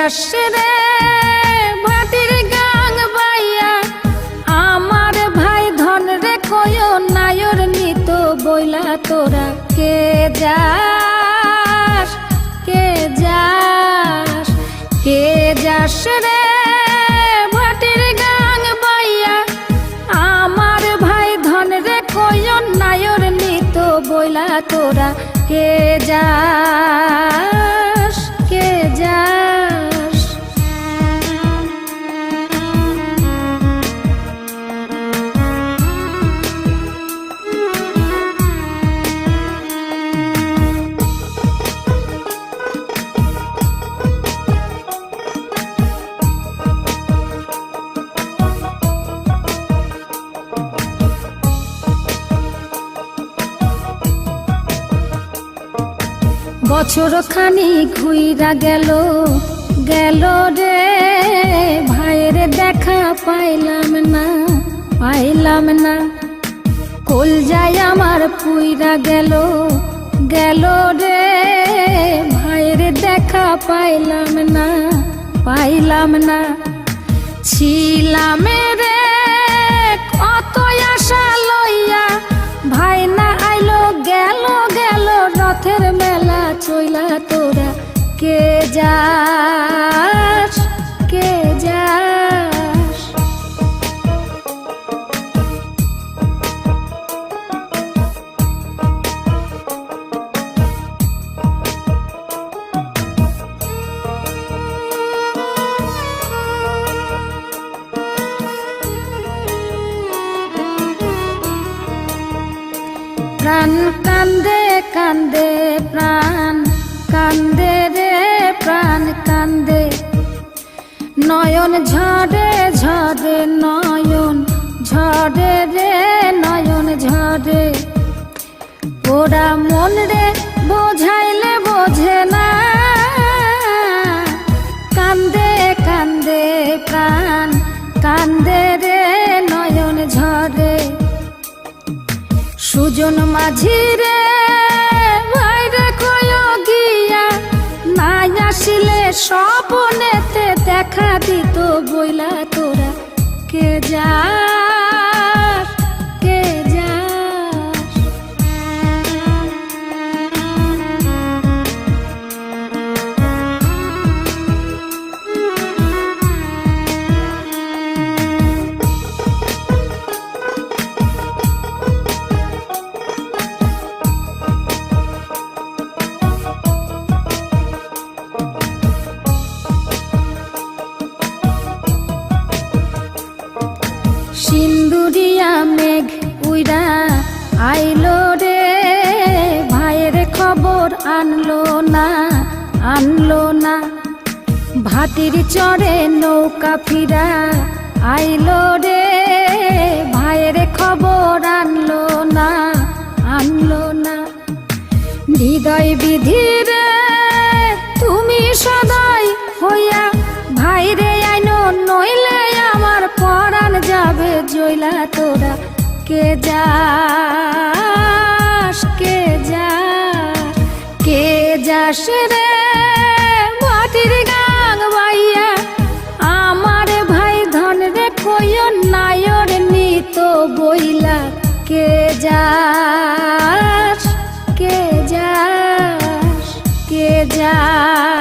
যাস রে ভাটির গাং বাইয়া আমার ভাই ধন রে কয় নায়র নিত বইলা তোরা কে যাস কে যাস কে যাস রে ভাটির গাং বাইয়া আমার ভাই ধন রে কয় নায়র নিত বইলা তোরা কে যাস কে যাস বছর খানি ঘুইরা গেল গেল রে ভাইয়ের দেখা পাইলাম না কল যায় আমার পুইরা গেল গেল রে ভাইয়ের দেখা পাইলাম না ছিলাম রে কত আশা লইয়া ভাই না আইলো গেল গেল রথের মেলা চইলা তোরা কে যাস কে যাস প্রাণ কান্দে কান্দে প্রাণ কান্দে রে প্রাণ কান্দে নয়ন ঝরে ঝরে নয়ন ঝরে রে নয়ন ঝরে ওরা মন রে বোঝাইলে বোঝে না কান্দে কান্দে প্রাণ কান্দে রে নয়ন ঝরে সুজন মাঝি রে ভাইরে কয় গিয়া নাই আসিলে স্বপনেতে দেখা দিত বইলা তোরা কে যাস কে যাস সিন্দুরিয়া মেঘ উইরা আইলো রে ভাইয়ের খবর আনলো না ভাটির চড়ে নৌকা ফিরা আইলো রে ভাইয়ের খবর আনলো না হৃদয় বিধি রে তুমি সদাই হইয়া ভাইরে আইনো নইলে আমার পরাণ যাবে জইলা তোরা কে যাস কে যাস কে যাস রে ভাটির গাং বাইয়া আমার ভাই ধন রে কয় নায়র নিত বইলা কে যাস কে যাস কে যাস